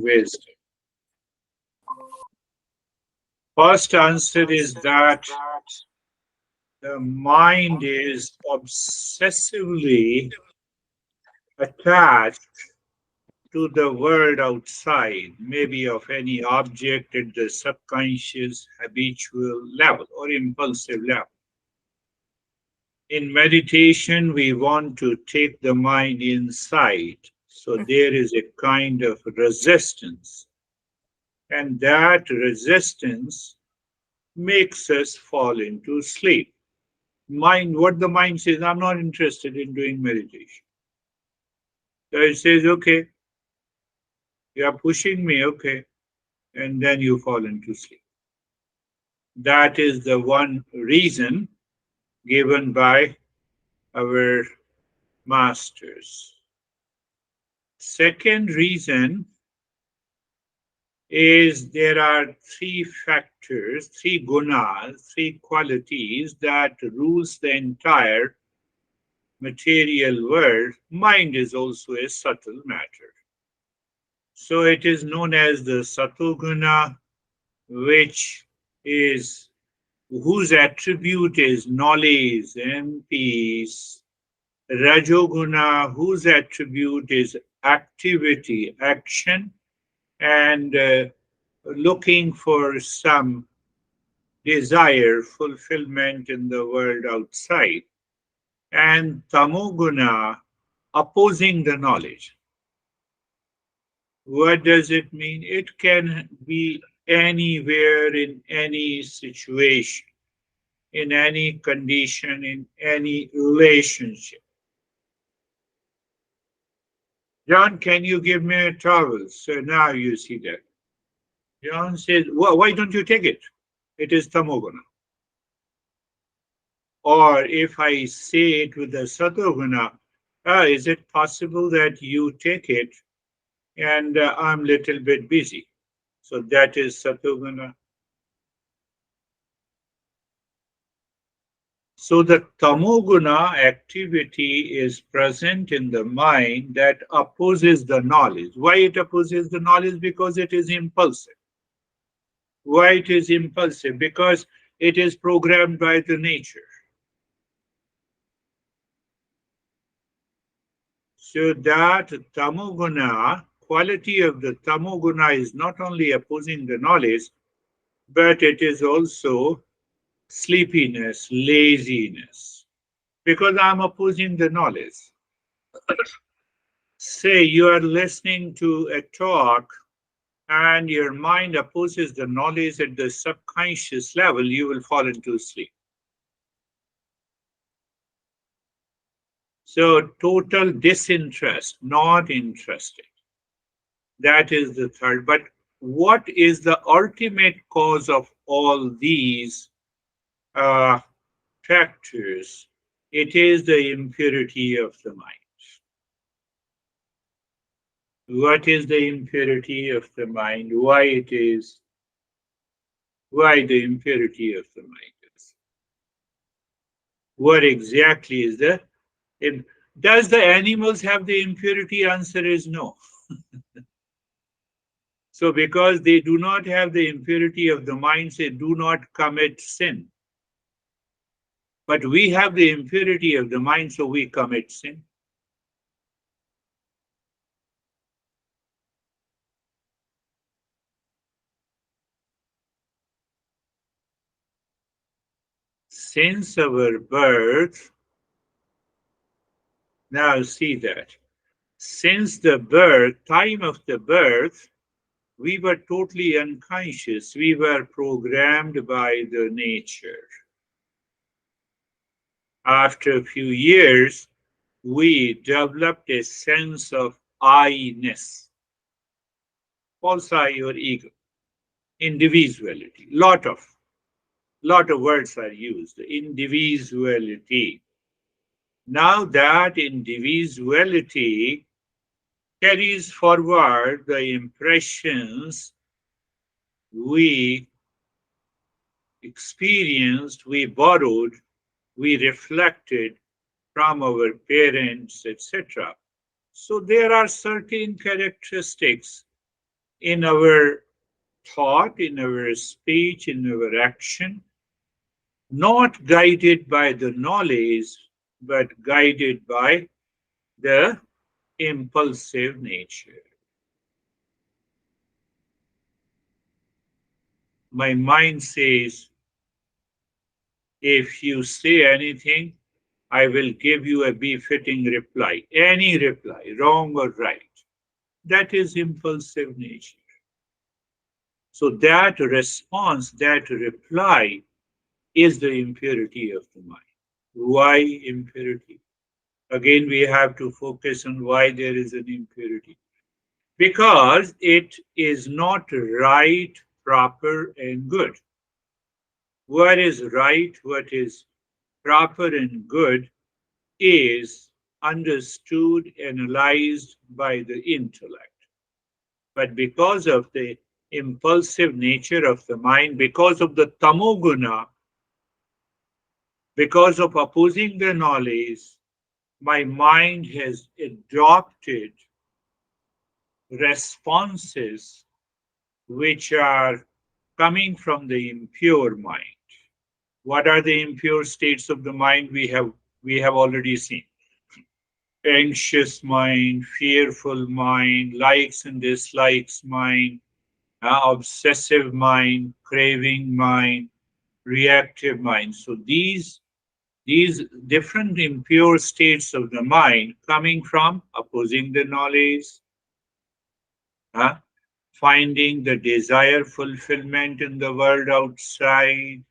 wisdom? First answer is that the mind is obsessively attached to the world outside, maybe of any object at the subconscious, habitual level or impulsive level. In meditation, we want to take the mind inside. So there is a kind of resistance. And that resistance makes us fall into sleep. What the mind says, I'm not interested in doing meditation. So it says, okay, you are pushing me, okay. And then you fall into sleep. That is the one reason given by our masters. Second reason is there are three factors, three gunas, three qualities that rules the entire material world. Mind is also a subtle matter. So it is known as the Satoguna, which is whose attribute is knowledge and peace. Rajoguna, whose attribute is activity, action, and looking for some desire, fulfillment in the world outside. And Tamoguna, opposing the knowledge. What does it mean? It can be anywhere in any situation, in any condition, in any relationship. John, can you give me a towel? So now you see that. John says, why don't you take it? It is tamoguna. Or if I say it with the satoguna, is it possible that you take it and I'm a little bit busy? So that is satoguna. So the tamoguna activity is present in the mind that opposes the knowledge. Why it opposes the knowledge? Because it is impulsive. Why it is impulsive? Because it is programmed by the nature. So that tamoguna, quality of the tamoguna is not only opposing the knowledge, but it is also sleepiness, laziness, because I'm opposing the knowledge. Say you are listening to a talk and your mind opposes the knowledge at the subconscious level, you will fall into sleep. So total disinterest, not interested. That is the third. But what is the ultimate cause of all these uh, factors? It is the impurity of the mind. What is the impurity of the mind? Why the impurity of the mind is? What exactly is the does the animals have the impurity? Answer is no. So because they do not have the impurity of the mind, they do not commit sin. But we have the impurity of the mind, so we commit sin. Since our birth, now see that. Since the time of the birth, we were totally unconscious. We were programmed by the nature. After a few years, we developed a sense of I-ness, false I or ego, individuality. Lot of words are used. Individuality. Now that individuality carries forward the impressions we experienced, we borrowed, we reflected from our parents, etc. So there are certain characteristics in our thought, in our speech, in our action, not guided by the knowledge, but guided by the impulsive nature. My mind says, if you say anything, I will give you a befitting reply, any reply, wrong or right. That is impulsive nature. So that response, that reply is the impurity of the mind. Why impurity? Again, we have to focus on why there is an impurity. Because it is not right, proper, and good. What is right, what is proper and good is understood, analyzed by the intellect. But because of the impulsive nature of the mind, because of the tamoguna, because of opposing the knowledge, my mind has adopted responses which are coming from the impure mind. What are the impure states of the mind? We have already seen. Anxious mind, fearful mind, likes and dislikes mind, obsessive mind, craving mind, reactive mind. So these different impure states of the mind coming from opposing the knowledge, uh, finding the desire fulfillment in the world outside,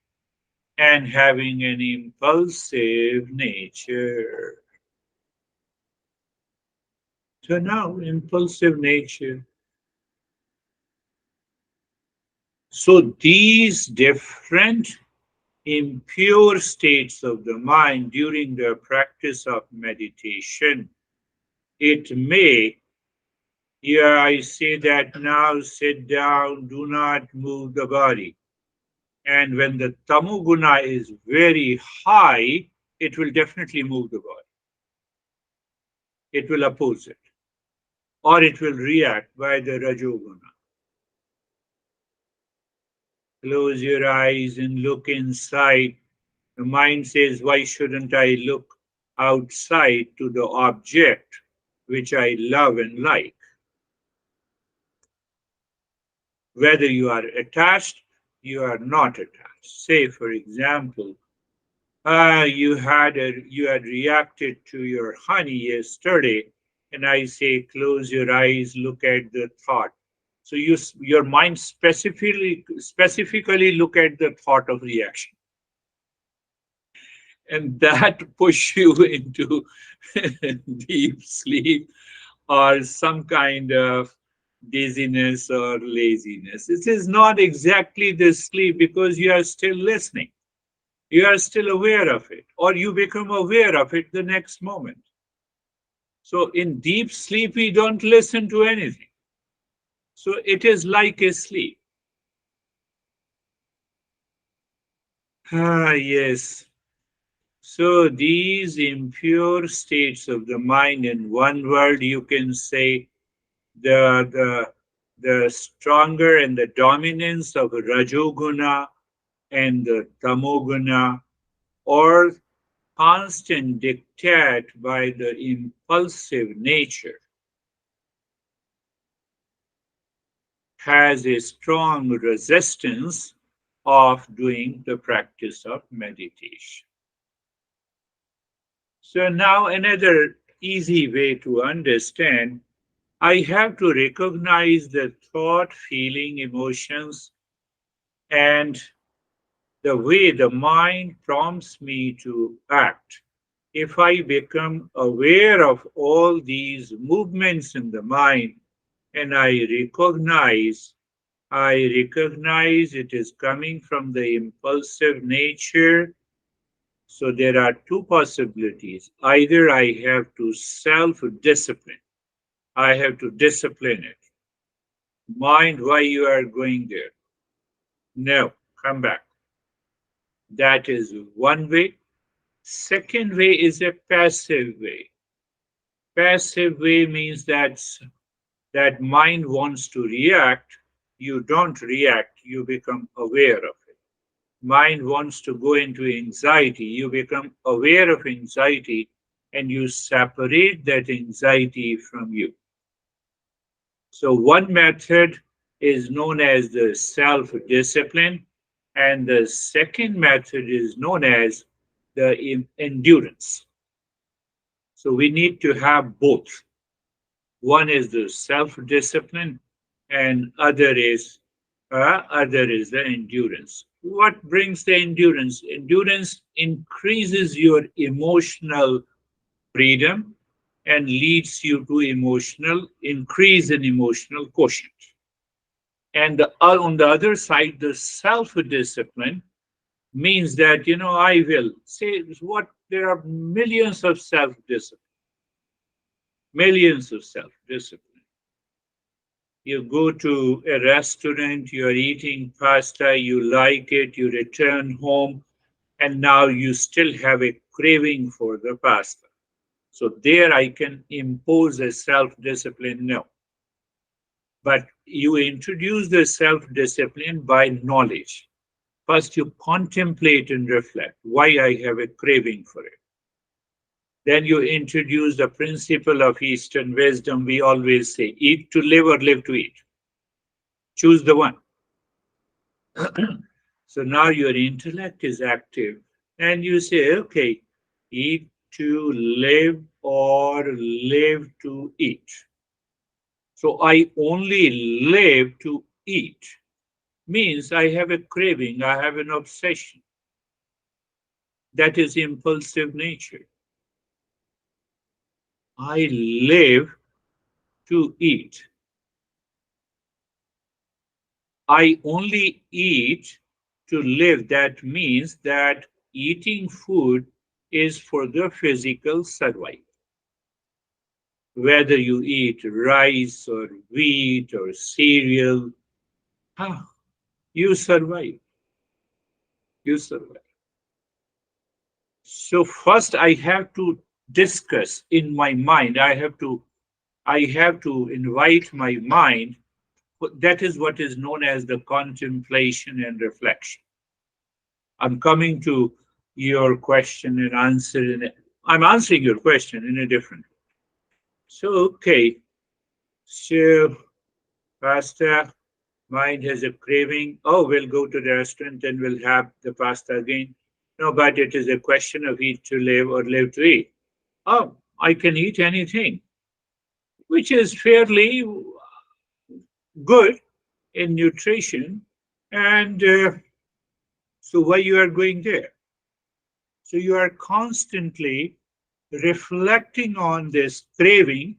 and having an impulsive nature. So now, impulsive nature. So these different impure states of the mind during the practice of meditation, it may, yeah, I say that now sit down, do not move the body. And when the tamoguna is very high, it will definitely move the body. It will oppose it, or it will react by the rajoguna. Close your eyes and look inside. The mind says, why shouldn't I look outside to the object which I love and like? Whether you are attached, you are not attached. Say, for example, you had reacted to your honey yesterday, and I say, close your eyes, look at the thought. So your mind specifically look at the thought of reaction, and that push you into deep sleep or some kind of dizziness or laziness. It is not exactly the sleep because you are still listening. You are still aware of it, or you become aware of it the next moment. So in deep sleep, we don't listen to anything. So it is like a sleep. Ah, yes. So these impure states of the mind, in one word, you can say the the the stronger and the dominance of rajoguna and the tamoguna, or constant dictate by the impulsive nature, has a strong resistance of doing the practice of meditation. So now another easy way to understand, I have to recognize the thought, feeling, emotions, and the way the mind prompts me to act. If I become aware of all these movements in the mind and I recognize it is coming from the impulsive nature. So there are two possibilities. Either I have to self discipline, I have to discipline it. Mind, why you are going there? No, come back. That is one way. Second way is a passive way. Passive way means that that mind wants to react, you don't react, you become aware of it. Mind wants to go into anxiety, you become aware of anxiety and you separate that anxiety from you. So, one method is known as the self discipline, and the second method is known as the endurance. So, we need to have both. One is the self discipline, and other is the endurance. What brings the endurance? Endurance increases your emotional freedom and leads you to emotional increase in emotional quotient. And on the other side, the self discipline means that, I will say what there are millions of self discipline. You go to a restaurant, you are eating pasta, you like it, you return home, and now you still have a craving for the pasta. So there I can impose a self discipline. No. But you introduce the self discipline by knowledge. First, you contemplate and reflect why I have a craving for it. Then you introduce the principle of Eastern wisdom. We always say, eat to live or live to eat. Choose the one. So now your intellect is active and you say, okay, eat to live or live to eat. So I only live to eat means I have a craving, I have an obsession. That is impulsive nature. I live to eat. I only eat to live. That means that eating food is for the physical survival. Whether you eat rice or wheat or cereal, ah, you survive. You survive. So first I have to discuss in my mind. I have to invite my mind. That is what is known as the contemplation and reflection. I'm coming to your question and I'm answering your question in a different way. So okay, so pasta, mind has a craving. Oh, we'll go to the restaurant and we'll have the pasta again. No, but it is a question of eat to live or live to eat. Oh, I can eat anything, which is fairly good in nutrition. And so why you are going there? So you are constantly reflecting on this craving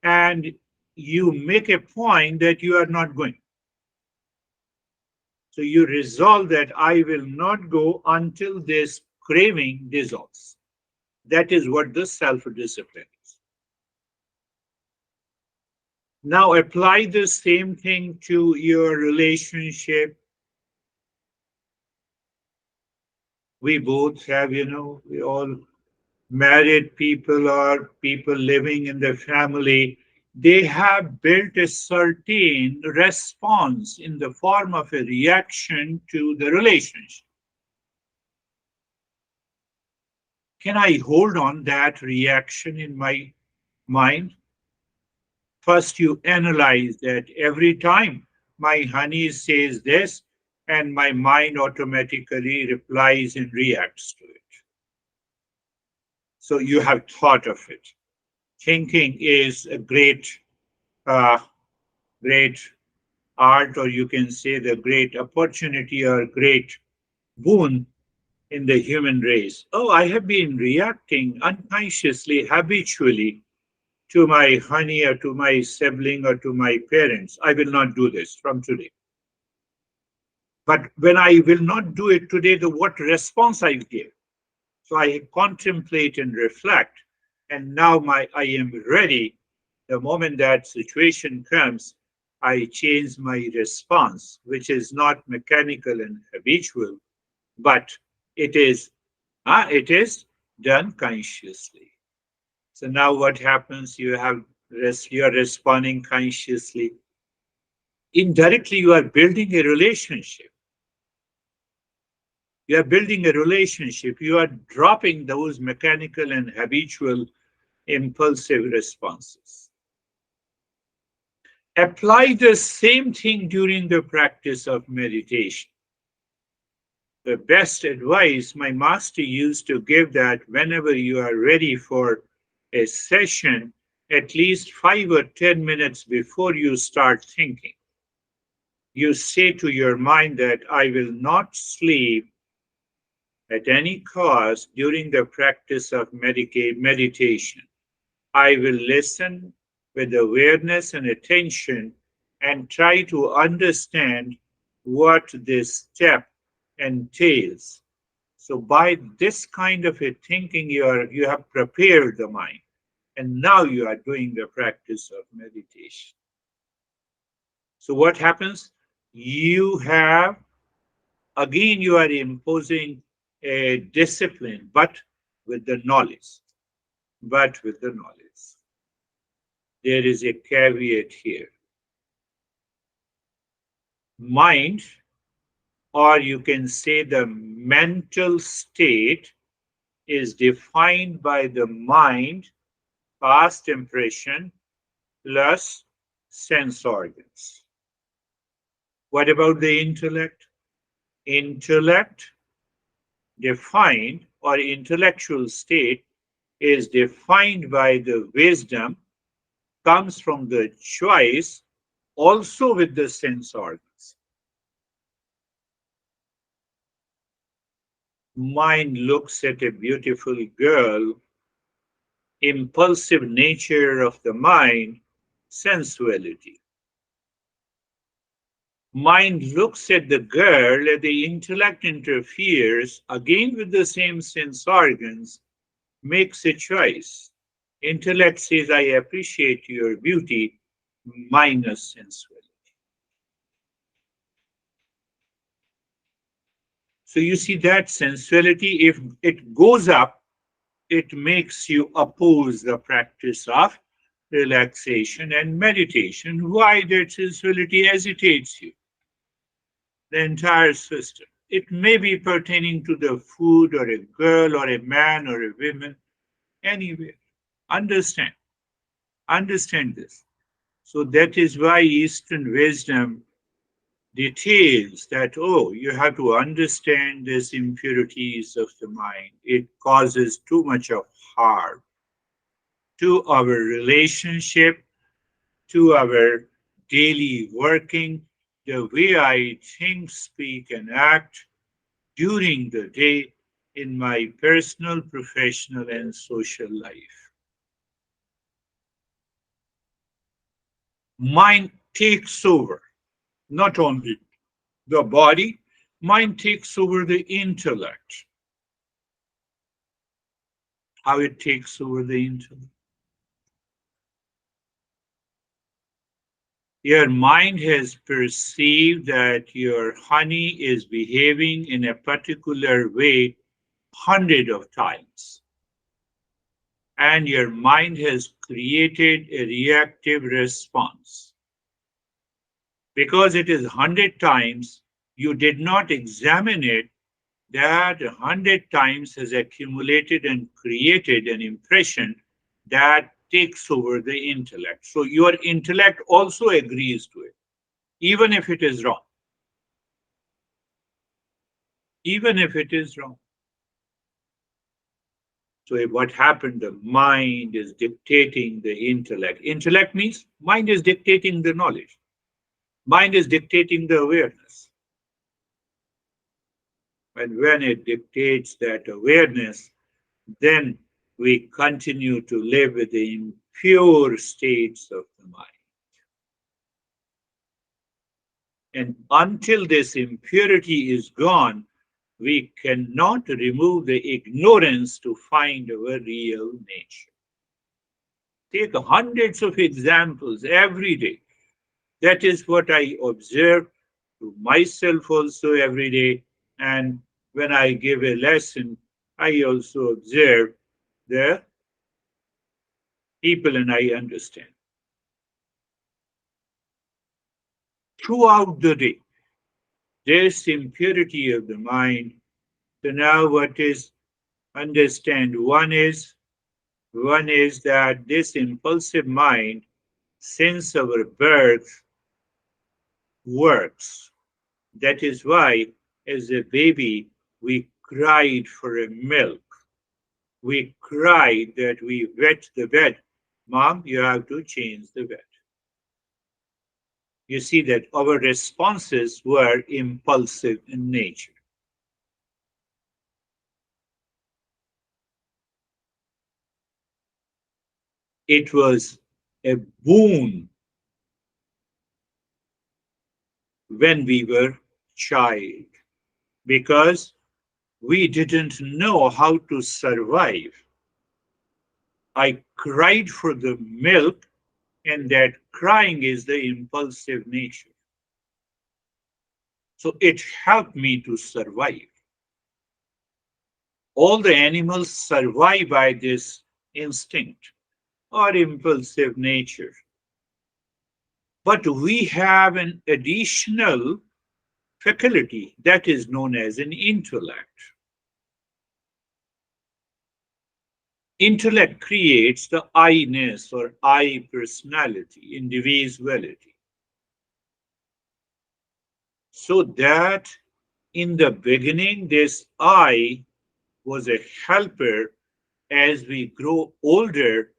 and you make a point that you are not going. So you resolve that I will not go until this craving dissolves. That is what the self discipline is. Now apply the same thing to your relationship. We both have, we all married people or people living in the family, they have built a certain response in the form of a reaction to the relationship. Can I hold on that reaction in my mind? First, you analyze that every time my honey says this, and my mind automatically replies and reacts to it. So you have thought of it. Thinking is a uh, great art, or you can say the great opportunity or great boon in the human race. Oh, I have been reacting unconsciously, habitually to my honey or to my sibling or to my parents. I will not do this from today. But when I will not do it today, the what response I give. So I contemplate and reflect, and now I am ready. The moment that situation comes, I change my response, which is not mechanical and habitual, but it is done consciously. So now what happens? You have You are responding consciously. Indirectly, you are building a relationship. You are building a relationship. You are dropping those mechanical and habitual impulsive responses. Apply the same thing during the practice of meditation. The best advice my master used to give that whenever you are ready for a session, at least 5 or 10 minutes before you start thinking, you say to your mind that I will not sleep at any cost during the practice of meditation. I will listen with awareness and attention and try to understand what this step entails. So by this kind of a thinking, you have prepared the mind, and now you are doing the practice of meditation. So what happens? You have again you are imposing a discipline, but with the knowledge. But with the knowledge, there is a caveat here. Mind, or you can say the mental state, is defined by the mind, past impression, plus sense organs. What about the intellect? Intellect defined, or intellectual state is defined by the wisdom, comes from the choice, also with the sense organs. Mind looks at a beautiful girl, impulsive nature of the mind, sensuality. Mind looks at the girl, and the intellect interferes, again with the same sense organs, makes a choice. Intellect says, I appreciate your beauty, minus sensuality. So you see that sensuality, if it goes up, it makes you oppose the practice of relaxation and meditation. Why? That sensuality agitates you, the entire system. It may be pertaining to the food or a girl or a man or a woman, anywhere. Understand, understand this. So that is why Eastern wisdom details that, oh, you have to understand these impurities of the mind. It causes too much of harm to our relationship, to our daily working, the way I think, speak, and act during the day in my personal, professional, and social life. Mind takes over, not only the body, mind takes over the intellect. How it takes over the intellect. Your mind has perceived that your honey is behaving in a particular way hundred of times. And your mind has created a reactive response. Because it is 100 times, you did not examine it, that 100 times has accumulated and created an impression that takes over the intellect. So your intellect also agrees to it, even if it is wrong. Even if it is wrong. So what happened? The mind is dictating the intellect. Intellect means mind is dictating the knowledge. Mind is dictating the awareness. And when it dictates that awareness, then we continue to live with the impure states of the mind. And until this impurity is gone, we cannot remove the ignorance to find our real nature. Take hundreds of examples every day. That is what I observe to myself also every day. And when I give a lesson, I also observe the people and I understand. throughout the day. This impurity of the mind. So now what is understand? One is that this impulsive mind, since our birth, works. That is why, as a baby, we cried for a milk. We cried that we wet the bed. Mom, you have to change the bed. You see that our responses were impulsive in nature. It was a boon when we were child because we didn't know how to survive. I cried for the milk, and that crying is the impulsive nature. So it helped me to survive. All the animals survive by this instinct or impulsive nature. But we have an additional faculty that is known as an intellect. Intellect creates the I-ness or I personality, individuality. So that in the beginning, this I was a helper. As we grow older,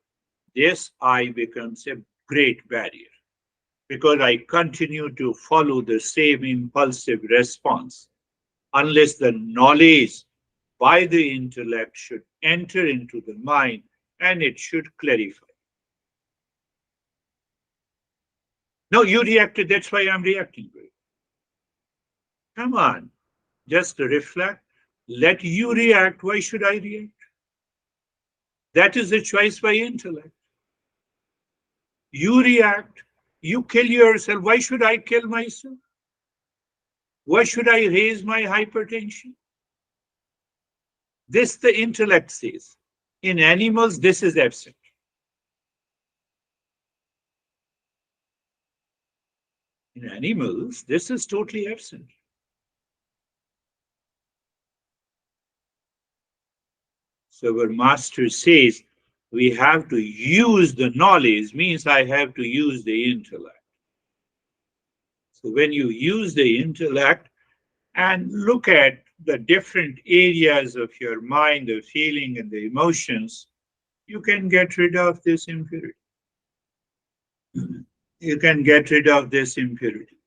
this I becomes a great barrier because I continue to follow the same impulsive response unless the knowledge by the intellect should enter into the mind and it should clarify. No, you reacted, that's why I'm reacting to it. Come on, just reflect. Let you react. Why should I react? That is the choice by intellect. You react, you kill yourself. Why should I kill myself? Why should I raise my hypertension? This the intellect says. In animals, this is absent. In animals, this is totally absent. So our master says we have to use the knowledge, means I have to use the intellect. So when you use the intellect and look at the different areas of your mind, the feeling and the emotions, you can get rid of this impurity. You can get rid of this impurity.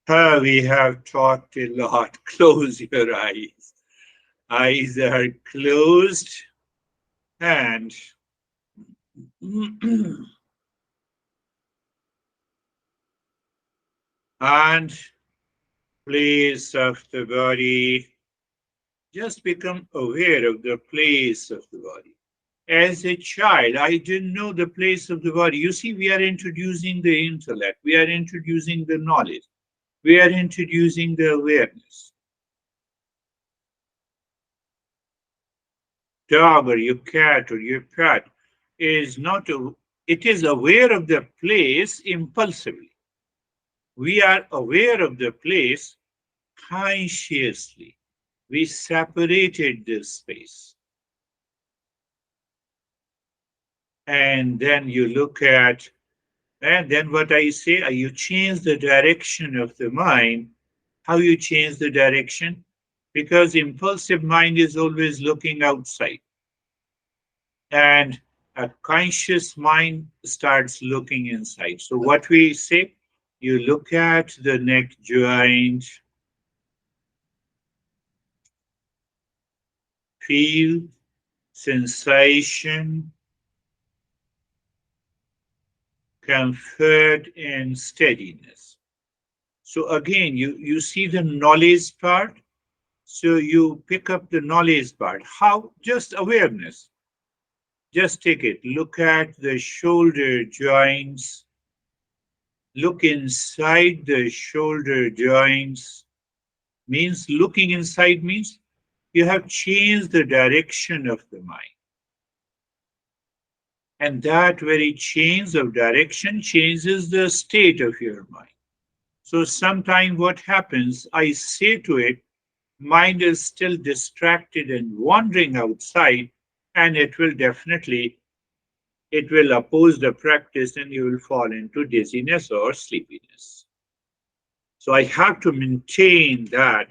We have talked a lot. Close your eyes. Eyes are closed and and place of the body. Just become aware of the place of the body. As a child, I didn't know the place of the body. You see, we are introducing the intellect, we are introducing the knowledge, we are introducing the awareness. Dog or your cat or your pet is not, it is aware of the place impulsively. We are aware of the place consciously. We separated this space. And then you look at, and then what I say, you change the direction of the mind. How you change the direction? Because impulsive mind is always looking outside. And a conscious mind starts looking inside. So what we say, you look at the neck joint, feel sensation, comfort, and steadiness. So again, you see the knowledge part. So you pick up the knowledge part. How? Just awareness. Just take it. Look at the shoulder joints. Look inside the shoulder joints. Means looking inside means you have changed the direction of the mind. And that very change of direction changes the state of your mind. So sometimes what happens, I say to it, mind is still distracted and wandering outside, and it will oppose the practice and you will fall into dizziness or sleepiness. So I have to maintain that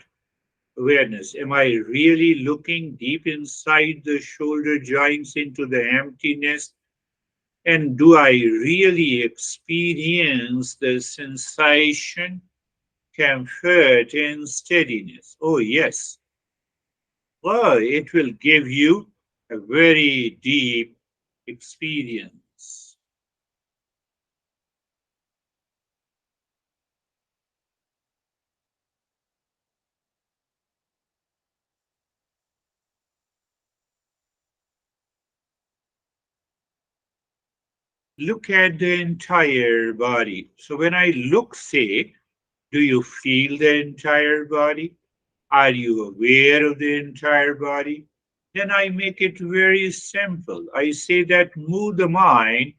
awareness. Am I really looking deep inside the shoulder joints into the emptiness? And do I really experience the sensation, comfort, and steadiness? Oh, yes. Well, it will give you a very deep experience. Look at the entire body. So when I look, say, do you feel the entire body? Are you aware of the entire body? Then I make it very simple. I say that move the mind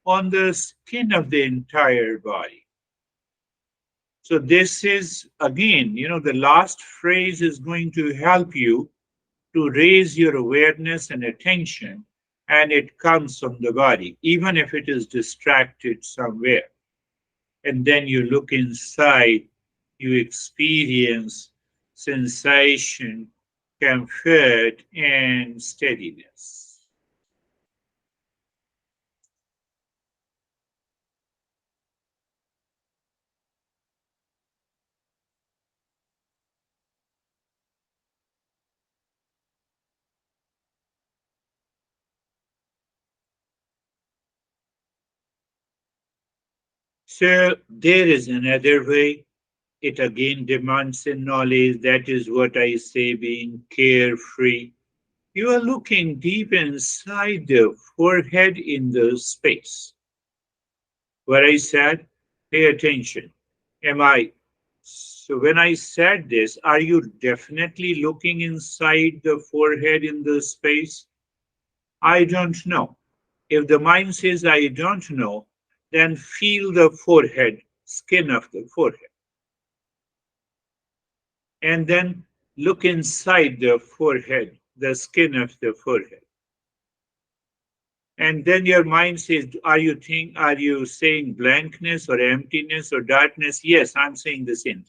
on the skin of the entire body. So this is again, the last phrase is going to help you to raise your awareness and attention, and it comes from the body, even if it is distracted somewhere. And then you look inside, you experience sensation, comfort, and steadiness. So there is another way. It again demands a knowledge. That is what I say being carefree. You are looking deep inside the forehead in the space. Where I said, pay attention. Am I? So when I said this, are you definitely looking inside the forehead in the space? I don't know. If the mind says I don't know, then feel the forehead, skin of the forehead, and then look inside the forehead, the skin of the forehead. And then your mind says, are you saying blankness or emptiness or darkness? Yes, I'm saying the same.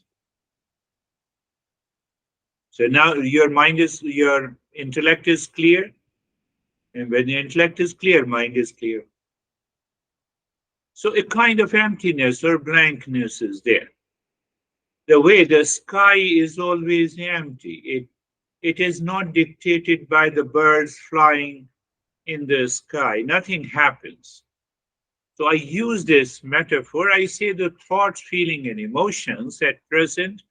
So now your intellect is clear. And when the intellect is clear, mind is clear. So a kind of emptiness or blankness is there. The way the sky is always empty. It is not dictated by the birds flying in the sky. Nothing happens. So I use this metaphor. I say the thoughts, feeling, and emotions at present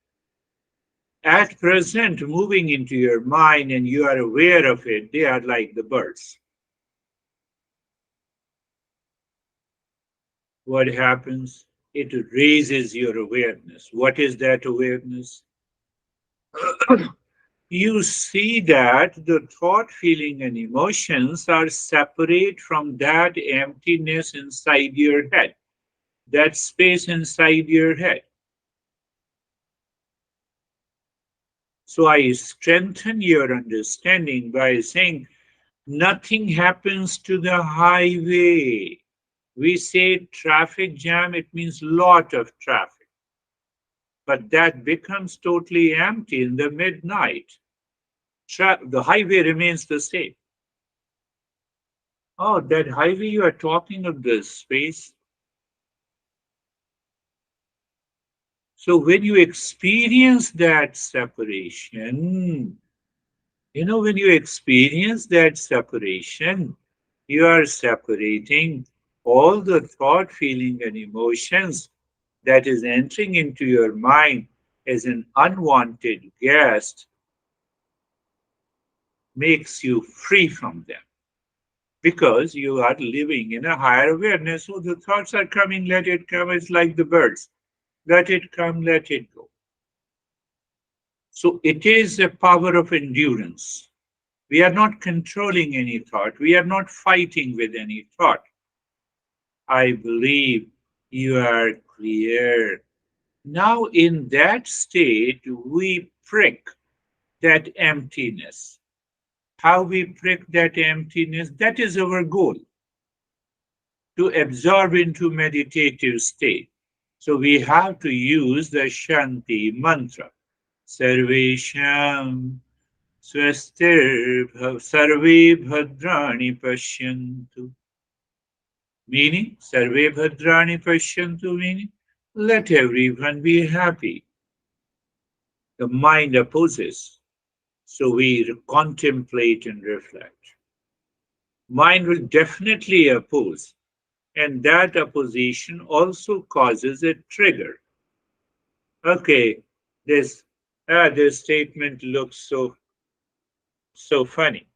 moving into your mind and you are aware of it, they are like the birds. What happens? It raises your awareness. What is that awareness? You see that the thought, feeling, and emotions are separate from that emptiness inside your head, that space inside your head. So I strengthen your understanding by saying nothing happens to the highway. We say traffic jam, it means lot of traffic, but that becomes totally empty in the midnight. The highway remains the same. Oh, that highway you are talking of the space. So when you experience that separation, when you experience that separation, you are separating all the thought, feeling, and emotions that is entering into your mind as an unwanted guest, makes you free from them because you are living in a higher awareness. So the thoughts are coming, let it come. It's like the birds. Let it come, let it go. So it is a power of endurance. We are not controlling any thought. We are not fighting with any thought. I believe you are clear. Now, in that state, we prick that emptiness. How we prick that emptiness, that is our goal, to absorb into meditative state. So we have to use the Shanti mantra. Sarvesham swastir sarve bhadrani pashyantu. Meaning, sarve bhadrani pashyantu, meaning, let everyone be happy. The mind opposes, so we contemplate and reflect. Mind will definitely oppose, and that opposition also causes a trigger. Okay, this this statement looks so funny,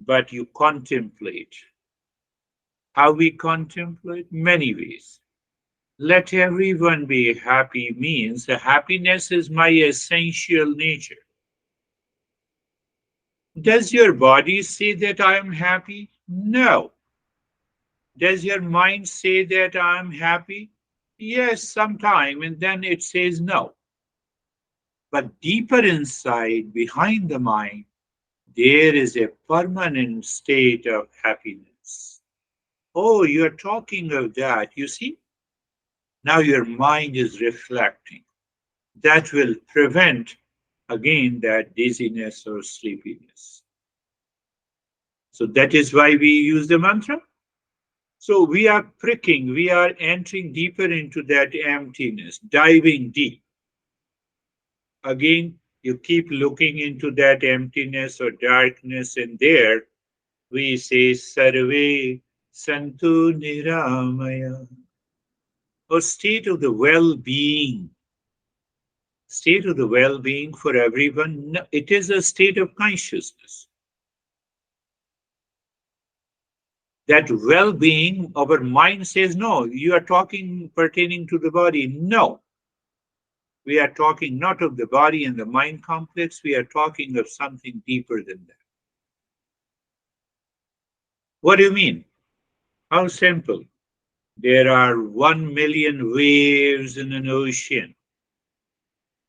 but you contemplate. How we contemplate? Many ways. Let everyone be happy means happiness is my essential nature. Does your body say that I am happy? No. Does your mind say that I am happy? Yes, sometime, and then it says no. But deeper inside, behind the mind, there is a permanent state of happiness. Oh, you're talking of that. You see, now your mind is reflecting. That will prevent, again, that dizziness or sleepiness. So that is why we use the mantra. So we are pricking, we are entering deeper into that emptiness, diving deep. Again, you keep looking into that emptiness or darkness, and there we say Sarve Santu Niramaya, or state of the well-being. State of the well-being for everyone. No, it is a state of consciousness. That well-being, our mind says, no, you are talking pertaining to the body. No, we are talking not of the body and the mind complex, we are talking of something deeper than that. What do you mean? How simple. There are 1 million waves in an ocean.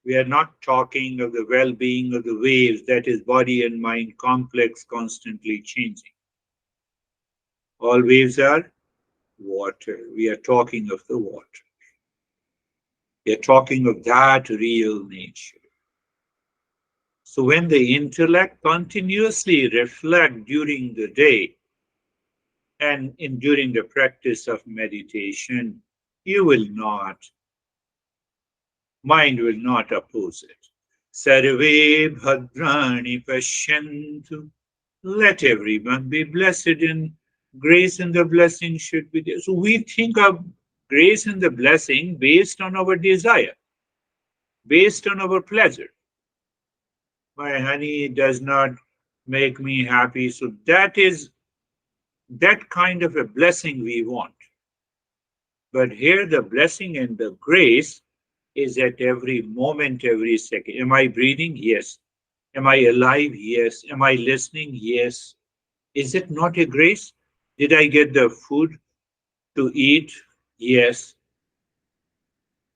We are not talking of the well being of the waves, that is, body and mind complex, constantly changing. All waves are water. We are talking of the water. We are talking of that real nature. So when the intellect continuously reflects during the day and during the practice of meditation, you will not, mind will not oppose it. Sarve bhadrani pashyantu. Let everyone be blessed, and grace and the blessing should be there. So we think of grace and the blessing based on our desire, based on our pleasure. My honey does not make me happy. So that is that kind of a blessing we want. But here the blessing and the grace is at every moment, every second. Am I breathing? Yes. Am I alive? Yes. Am I listening? Yes. Is it not a grace? Did I get the food to eat? Yes.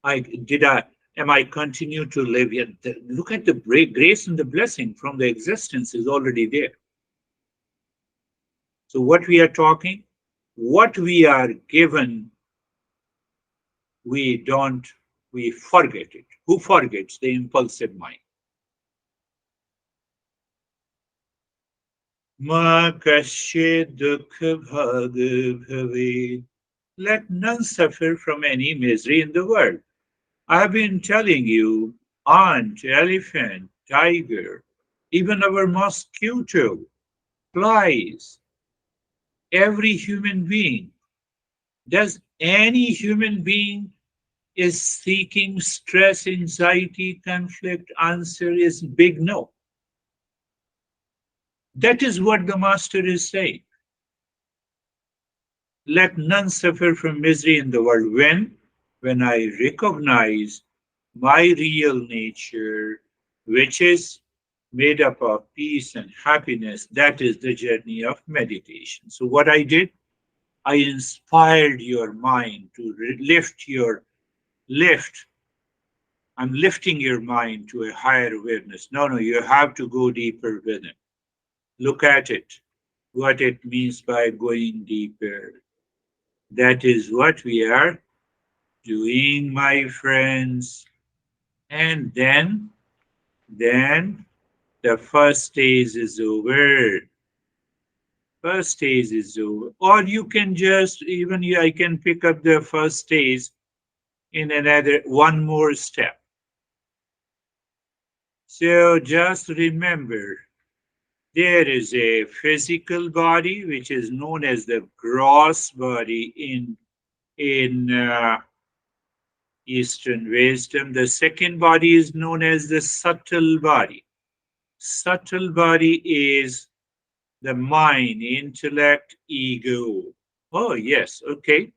I did. I am I continue to live? Yet look at the grace and the blessing from the existence is already there. So what we are talking, what we are given, we don't, we forget it. Who forgets? The impulsive mind. Ma kashe dukha bhag bhave. Let none suffer from any misery in the world. I have been telling you, ant, elephant, tiger, even our mosquito, flies, every human being. Does any human being is seeking stress, anxiety, conflict? Answer is big no. That is what the master is saying. Let none suffer from misery in the world. When I recognize my real nature, which is made up of peace and happiness. That is the journey of meditation. So, what I did, I inspired your mind to lift. I'm lifting your mind to a higher awareness. No, no, you have to go deeper within. Look at it, what it means by going deeper. That is what we are doing, my friends. And then the first stage is over. First stage is over. Or you can just, even I can pick up the first stage in another one more step. So just remember, there is a physical body which is known as the gross body in Eastern wisdom. The second body is known as the subtle body. Subtle body is the mind, intellect, ego. Oh, yes, okay.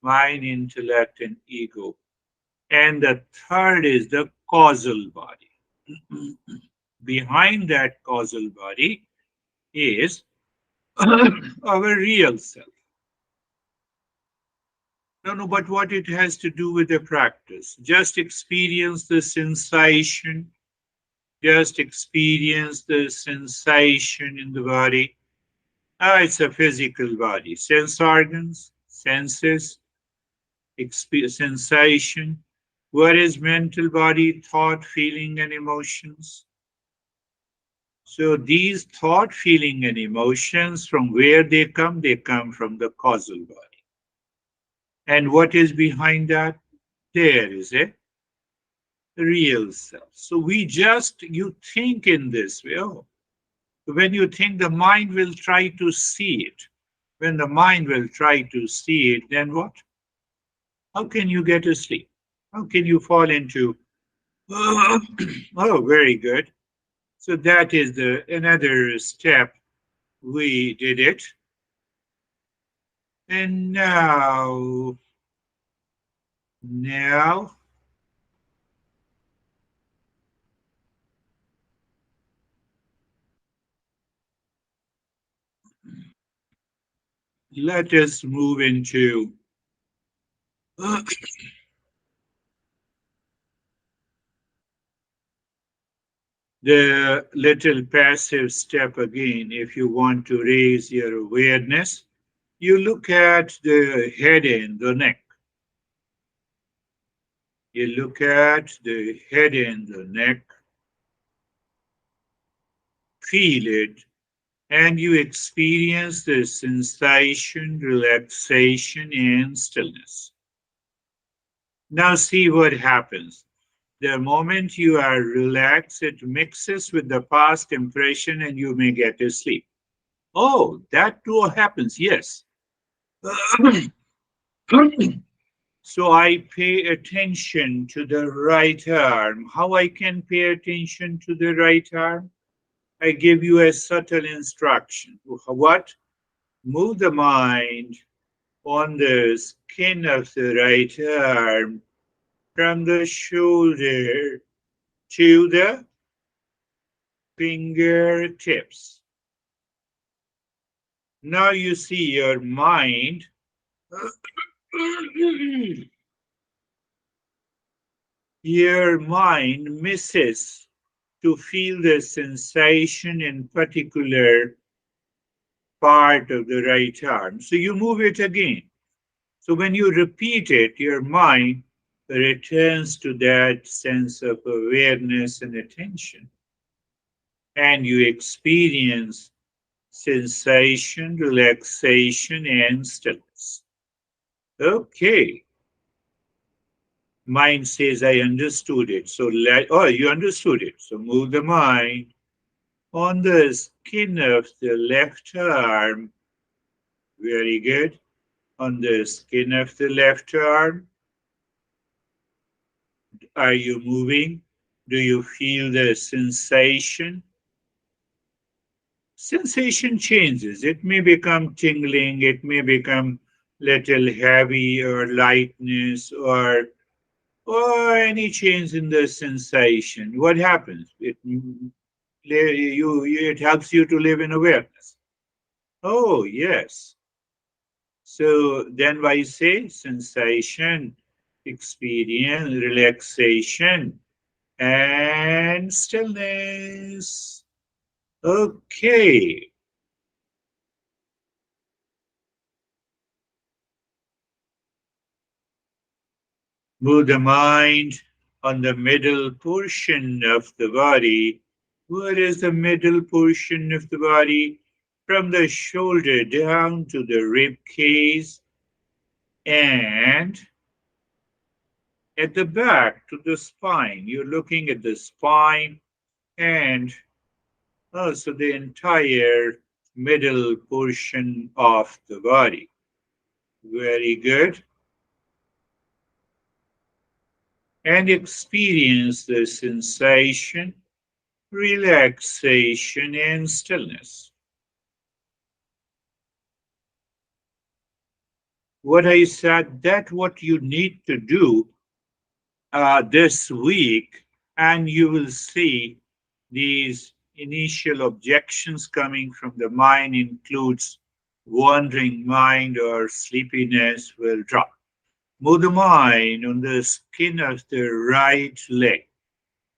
Mind, intellect, and ego. And the third is the causal body. Behind that causal body is our real self. No, no, but what it has to do with the practice. Just experience the sensation. Just experience the sensation in the body. Ah, it's a physical body. Sense organs, senses, sensation. What is mental body? Thought, feeling, and emotions. So these thought, feeling, and emotions, from where they come? They come from the causal body. And what is behind that? There is a real self. So you think in this way. Oh, when you think, the mind will try to see it. When the mind will try to see it, then what? How can you get asleep? How can you fall into, oh, very good. So that is the another step. We did it. And now let us move into the little passive step again. If you want to raise your awareness, you look at the head and the neck. You look at the head and the neck, feel it, and you experience the sensation, relaxation, and stillness. Now, see what happens. The moment you are relaxed, it mixes with the past impression and you may get asleep. Oh, that too happens, yes. So I pay attention to the right arm. How I can pay attention to the right arm? I give you a subtle instruction. What? Move the mind on the skin of the right arm from the shoulder to the fingertips. Now you see your mind. Your mind misses to feel the sensation in particular part of the right arm. So you move it again. So when you repeat it, your mind returns to that sense of awareness and attention. And you experience sensation, relaxation, and stillness. Okay. Mind says, I understood it. So, oh, you understood it. So move the mind on the skin of the left arm. Very good. On the skin of the left arm. Are you moving? Do you feel the sensation? Sensation changes. It may become tingling, it may become little heavy or lightness or any change in the sensation. What happens? It helps you to live in awareness. Oh, yes. So then why say sensation, experience, relaxation, and stillness? Okay. Move the mind on the middle portion of the body. What is the middle portion of the body? From the shoulder down to the rib cage and at the back to the spine. You're looking at the spine and also the entire middle portion of the body. Very good. And experience the sensation, relaxation, and stillness. What I said, that what you need to do this week, and you will see these initial objections coming from the mind includes wandering mind or sleepiness will drop. Move the mind on the skin of the right leg.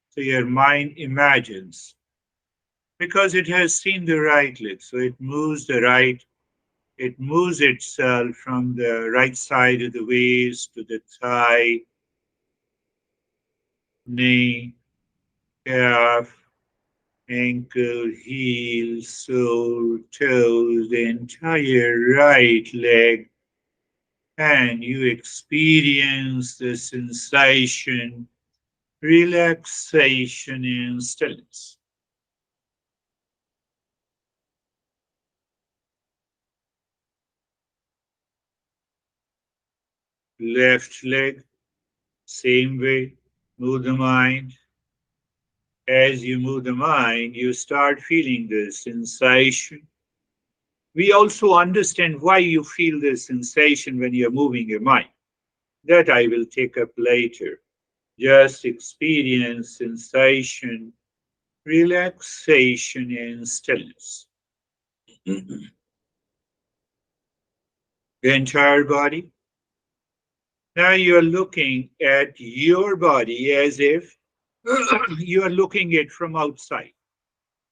So your mind imagines because it has seen the right leg. So it moves itself from the right side of the waist to the thigh, knee, calf, ankle, heel, sole, toes, the entire right leg, and you experience the sensation, relaxation, and stillness. Left leg, same way, move the mind. As you move the mind, you start feeling the sensation. We also understand why you feel the sensation when you're moving your mind. That I will take up later. Just experience sensation, relaxation, and stillness. The entire body. Now you are looking at your body as if you are looking at from outside.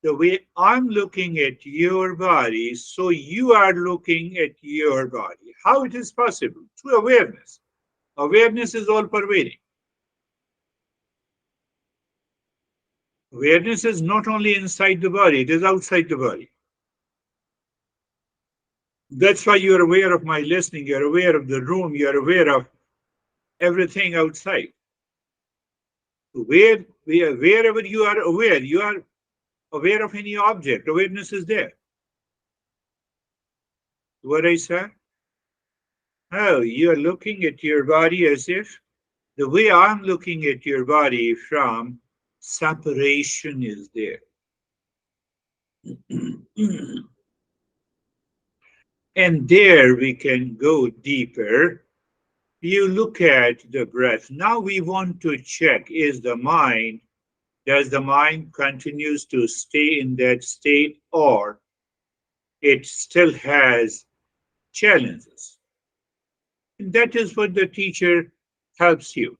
The way I'm looking at your body, so you are looking at your body. How it is possible? Through awareness. Awareness is all pervading. Awareness is not only inside the body, it is outside the body. That's why you're aware of my listening, you're aware of the room, you're aware of everything outside. Wherever you are aware of any object, awareness is there. What I said? Oh, you're looking at your body as if the way I'm looking at your body from separation is there. And there we can go deeper. You look at the breath. Now we want to check does the mind continues to stay in that state or it still has challenges? And that is what the teacher helps you.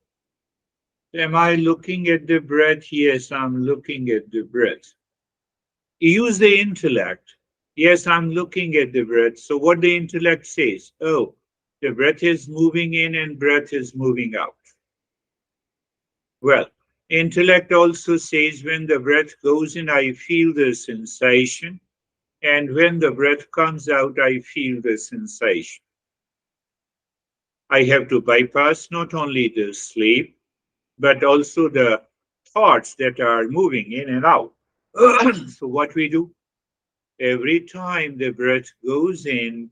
Am I looking at the breath? Yes, I'm looking at the breath. Use the intellect. Yes, I'm looking at the breath. So what the intellect says, oh, the breath is moving in and breath is moving out. Well, intellect also says when the breath goes in, I feel the sensation. And when the breath comes out, I feel the sensation. I have to bypass not only the sleep, but also the thoughts that are moving in and out. So, what we do? Every time the breath goes in,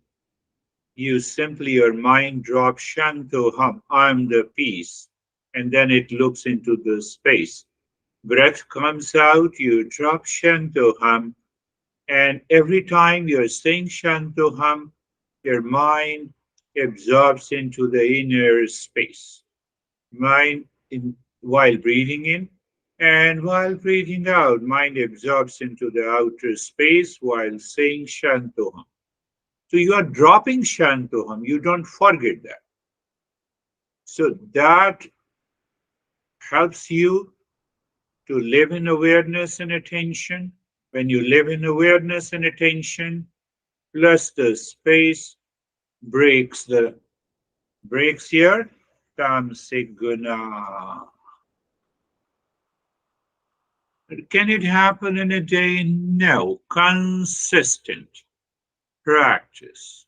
you simply, your mind drops Shanto Hum, I'm the peace. And then it looks into the space. Breath comes out, you drop Shantoham, and every time you're saying Shantoham, your mind absorbs into the inner space. Mind, while breathing in, And while breathing out, mind absorbs into the outer space while saying Shantoham. So you are dropping Shantoham, you don't forget that. So that helps you to live in awareness and attention. When you live in awareness and attention, plus the space breaks your tamasic guna. Can it happen in a day? No. Consistent practice.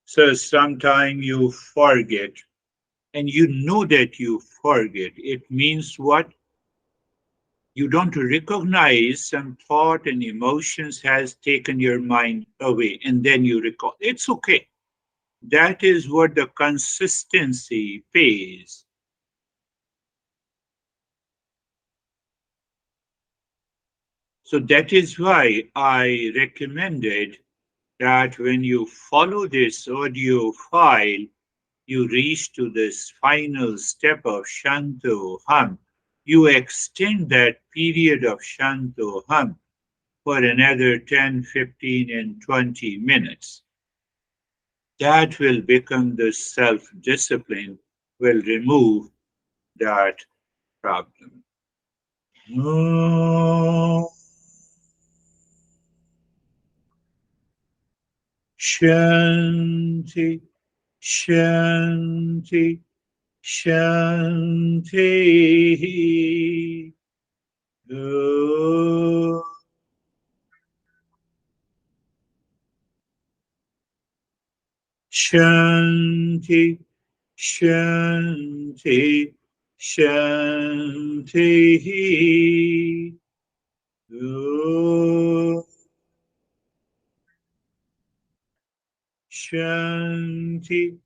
So sometimes you forget, and you know that you forget. It means what? You don't recognize some thought and emotions has taken your mind away, and then you recall. It's okay. That is what the consistency pays. So that is why I recommended that when you follow this audio file, you reach to this final step of Shanto Ham. You extend that period of Shanto Ham for another 10, 15, and 20 minutes. That will become the self discipline, will remove that problem. Om Shanti, Shanti, Shanti. Om Shanti, Shanti, Shanti. Om Shanti,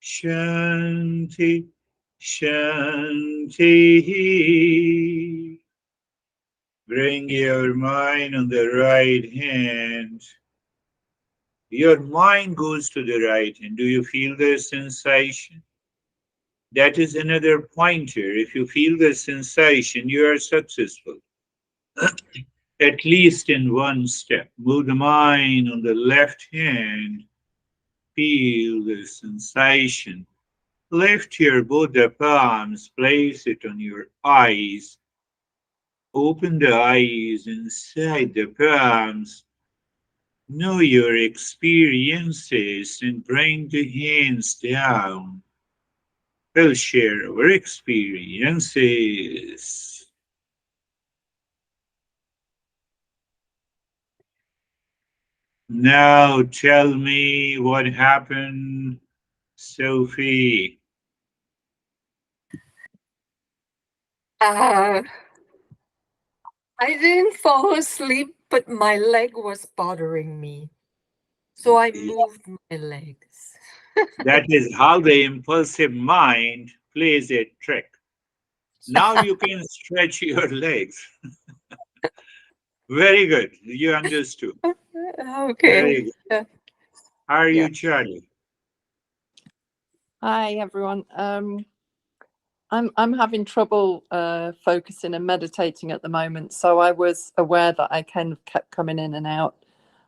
Shanti, Shanti. Bring your mind on the right hand. Your mind goes to the right hand. Do you feel the sensation? That is another pointer. If you feel the sensation, you are successful. At least in one step. Move the mind on the left hand. Feel the sensation. Lift your both the palms, place it on your eyes. Open the eyes inside the palms. Know your experiences and bring the hands down. We'll share our experiences. Now tell me what happened, Sophie. Uh, I didn't fall asleep, but my leg was bothering me. So I moved my legs. That is how the impulsive mind plays a trick. Now you can stretch your legs. Very good. You understood. Very Okay. good. How are Yeah. you, Charlie? Hi everyone. I'm having trouble focusing and meditating at the moment, so I was aware that I kind of kept coming in and out.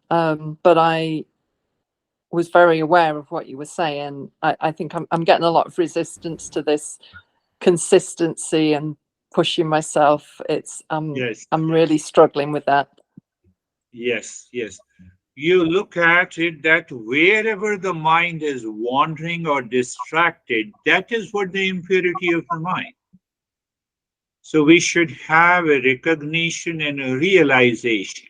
But was very aware of what you were saying. I think I'm getting a lot of resistance to this consistency and pushing myself. It's Yes, I'm really struggling with that. yes, yes. You look at it that wherever the mind is wandering or distracted, that is what the impurity of the mind. So we should have a recognition and a realization.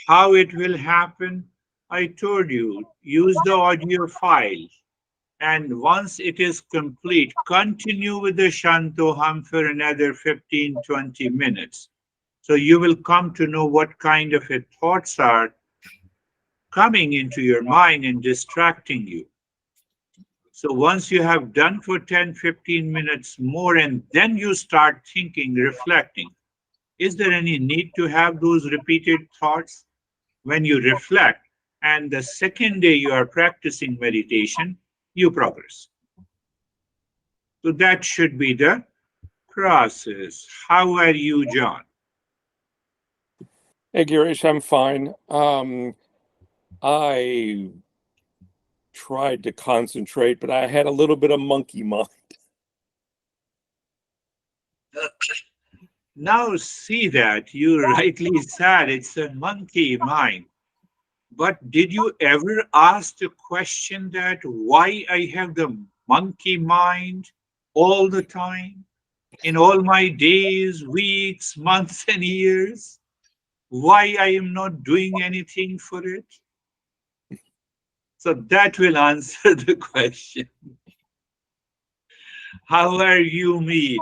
How it will happen? I told you, use the audio file. And once it is complete, continue with the Shantoham for another 15, 20 minutes. So you will come to know what kind of thoughts are coming into your mind and distracting you. So once you have done for 10, 15 minutes more, and then you start thinking, reflecting, is there any need to have those repeated thoughts? When you reflect, and the second day you are practicing meditation, you progress. So that should be the process. How are you, John? Hey, Girish, I'm fine. I tried to concentrate, but I had a little bit of monkey mind. Now see that you rightly said it's a monkey mind. But did you ever ask the question that why I have the monkey mind all the time? In all my days, weeks, months, and years? Why I am not doing anything for it? So that will answer the question. How are you, Mead?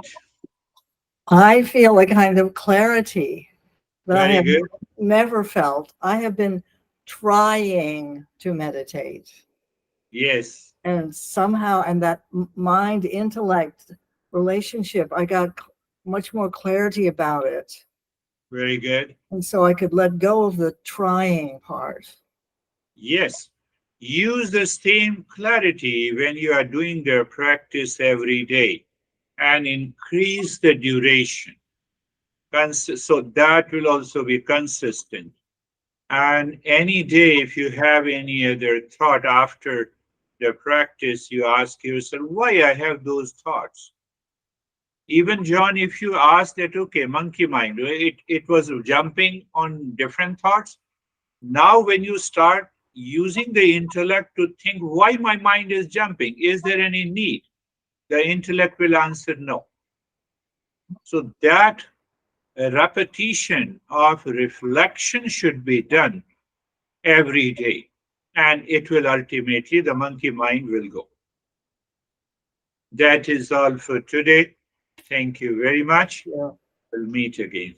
I feel a kind of clarity that I Very have good. never felt. I have been trying to meditate, Yes, and somehow, and that mind intellect relationship, I got much more clarity about it. very good. And so I could let go of the trying part. Yes. Use the same clarity when you are doing the practice every day and increase the duration. So that will also be consistent. And any day, if you have any other thought after the practice, you ask yourself, why I have those thoughts? Even John, if you ask that, okay, monkey mind, it was jumping on different thoughts. Now, when you start using the intellect to think why my mind is jumping, is there any need? The intellect will answer no. So that repetition of reflection should be done every day, and it will ultimately, the monkey mind will go. That is all for today. Thank you very much. Yeah. We'll meet again.